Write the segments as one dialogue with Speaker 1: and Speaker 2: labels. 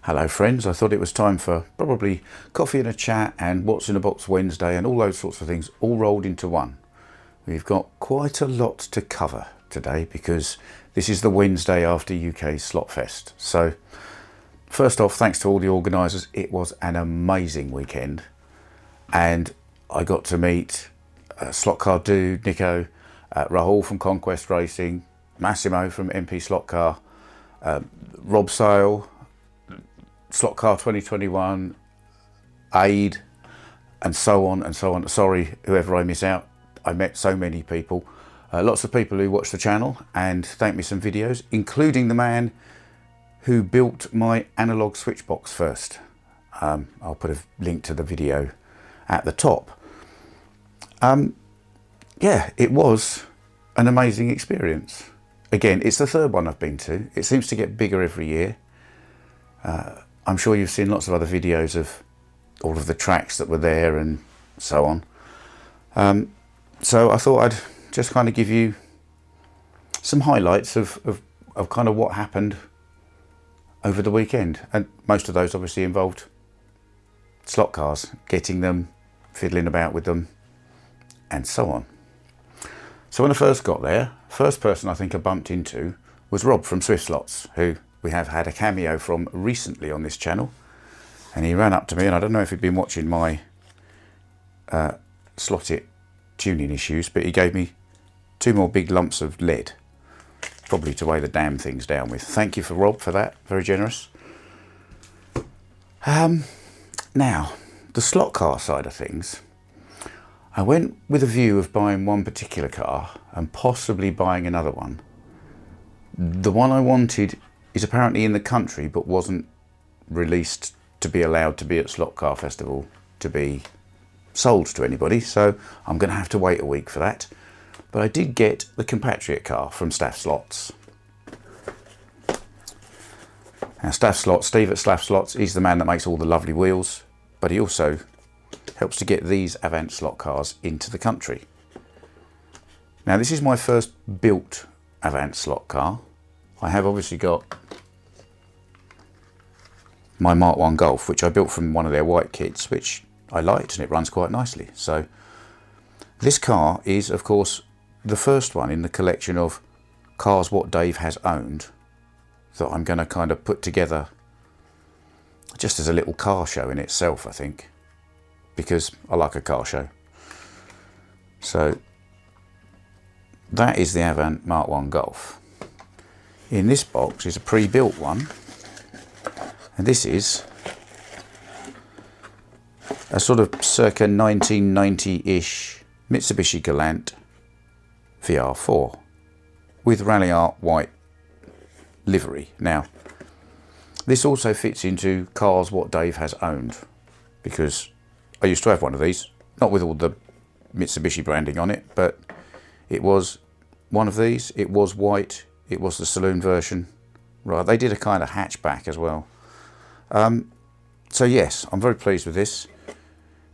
Speaker 1: Hello friends, I thought it was time for probably coffee and a chat and what's in a box Wednesday and all those sorts of things all rolled into one. We've got quite a lot to cover today because this is the Wednesday after UK Slot Fest. So first off, thanks to all the organisers. It was an amazing weekend and I got to meet Slot Car Dude, Nico, Rahul from Conquest Racing, Massimo from MP Slot Car, Rob Sale, Slot Car 2021, Aid, and so on and so on. Sorry, whoever I miss out. I met so many people. Lots of people who watch the channel and thank me some videos, including the man who built my analog switch box first. I'll put a link to the video at the top. Yeah, it was an amazing experience. Again, it's the third one I've been to. It seems to get bigger every year. I'm sure you've seen lots of other videos of all of the tracks that were there and so on. So I thought I'd just kind of give you some highlights of kind of what happened over the weekend. And most of those obviously involved slot cars, getting them, fiddling about with them, and so on. So when I first got there, first person I think I bumped into was Rob from Swift Slots, who we have had a cameo from recently on this channel, and he ran up to me, and I don't know if he'd been watching my slot it tuning issues, but he gave me 2 more big lumps of lead, probably to weigh the damn things down with. Thank you for Rob for that, very generous. Now, the slot car side of things, I went with a view of buying one particular car and possibly buying another one. The one I wanted is apparently in the country but wasn't released to be allowed to be at Slot Car Festival to be sold to anybody, so I'm going to have to wait a week for that. But I did get the compatriot car from Staff Slots. Now Steve at Staff Slots, he's the man that makes all the lovely wheels, but he also helps to get these Avant slot cars into the country. Now this is my first built Avant slot car. I have obviously got my Mark 1 Golf, which I built from one of their white kits, which I liked and it runs quite nicely. So this car is of course the first one in the collection of cars what Dave has owned that I'm going to kind of put together just as a little car show in itself, I think, because I like a car show. So that is the Avant Mark 1 Golf. In this box is a pre-built one, and this is a sort of circa 1990-ish Mitsubishi Galant VR4 with Rally Art white livery. Now, this also fits into cars what Dave has owned, because I used to have one of these, not with all the Mitsubishi branding on it, but it was one of these. It was white. It was the saloon version. Right, they did a kind of hatchback as well. So yes, I'm very pleased with this.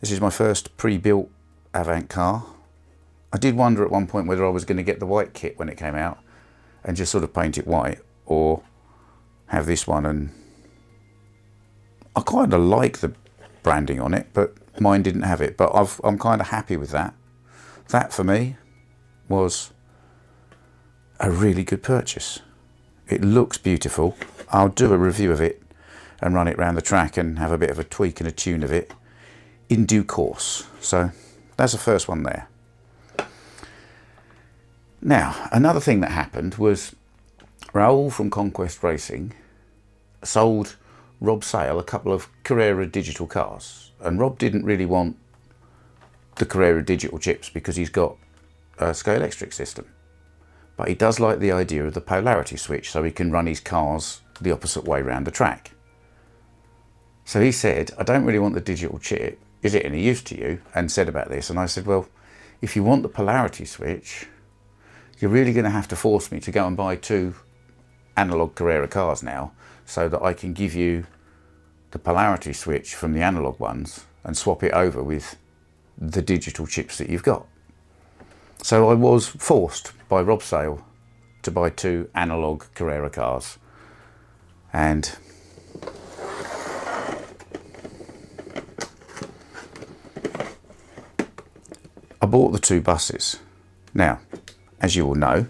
Speaker 1: This is my first pre-built Avant car. I did wonder at one point whether I was going to get the white kit when it came out and just sort of paint it white, or have this one, and I kind of like the branding on it, but mine didn't have it. But I'm kind of happy with that. That for me was a really good purchase. It looks beautiful. I'll do a review of it and run it around the track and have a bit of a tweak and a tune of it in due course. So that's the first one there. Now, another thing that happened was Rahul from Conquest Racing sold Rob Sale a couple of Carrera digital cars, and Rob didn't really want the Carrera digital chips because he's got a scale electric system, but he does like the idea of the polarity switch so he can run his cars the opposite way around the track. So he said, I don't really want the digital chip, is it any use to you? And said about this, and I said, well, if you want the polarity switch, you're really going to have to force me to go and buy 2 analog Carrera cars now so that I can give you the polarity switch from the analog ones and swap it over with the digital chips that you've got. So I was forced by Rob Sale to buy 2 analog Carrera cars, and bought the 2 buses. Now, as you all know,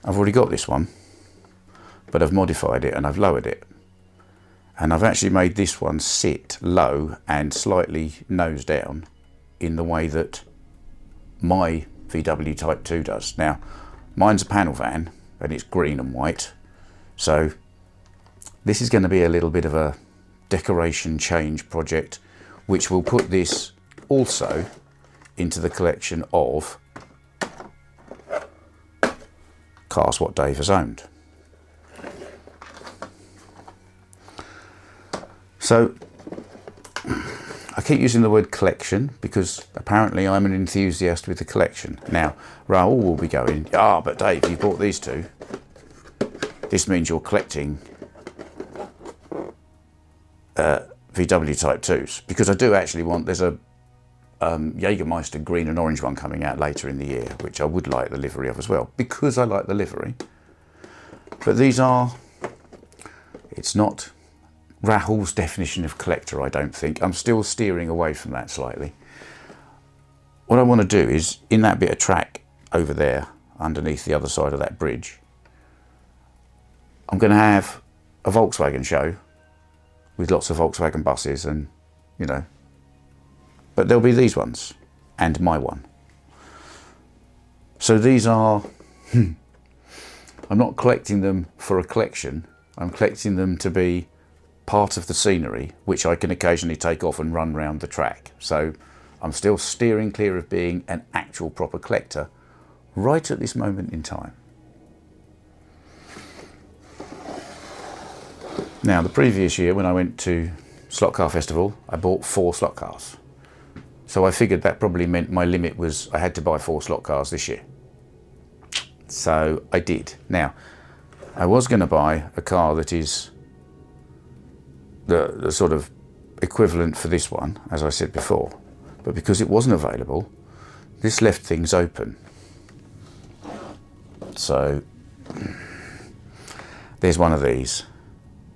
Speaker 1: I've already got this one, but I've modified it and I've lowered it. And I've actually made this one sit low and slightly nose down in the way that my VW Type 2 does. Now, mine's a panel van and it's green and white. So this is going to be a little bit of a decoration change project, which will put this also into the collection of cars what Dave has owned. So I keep using the word collection because apparently I'm an enthusiast with the collection. Now, Raoul will be going, but Dave, you bought these 2. This means you're collecting VW Type 2s. Because I do actually want, there's a Jägermeister green and orange one coming out later in the year, which I would like the livery of as well, because I like the livery. But these are, it's not Raoul's definition of collector, I don't think. I'm still steering away from that slightly. What I want to do is, in that bit of track over there, underneath the other side of that bridge, I'm going to have a Volkswagen show with lots of Volkswagen buses and, you know, but there'll be these ones and my one. So these are, I'm not collecting them for a collection. I'm collecting them to be part of the scenery, which I can occasionally take off and run round the track. So I'm still steering clear of being an actual proper collector right at this moment in time. Now, the previous year when I went to Slot Car Festival, I bought 4 slot cars. So I figured that probably meant my limit was I had to buy 4 slot cars this year. So I did. Now, I was going to buy a car that is the sort of equivalent for this one, as I said before, but because it wasn't available, this left things open. So there's one of these,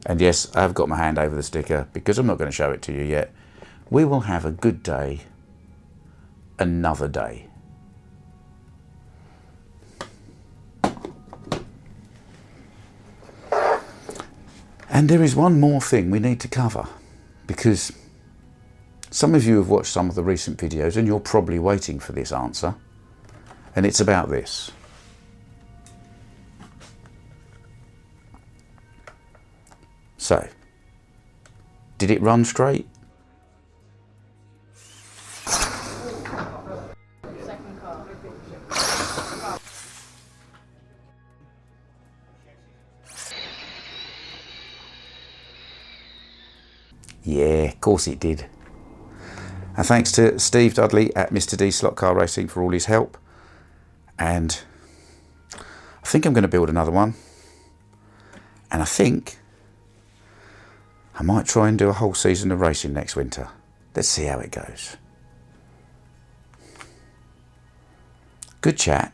Speaker 1: and yes, I've got my hand over the sticker because I'm not going to show it to you yet. We will have a good day another day. And there is one more thing we need to cover, because some of you have watched some of the recent videos and you're probably waiting for this answer, and it's about this. So, did it run straight? Yeah, of course it did. And thanks to Steve Dudley at Mr. D Slot Car Racing for all his help. And I think I'm going to build another one. And I think I might try and do a whole season of racing next winter. Let's see how it goes. Good chat.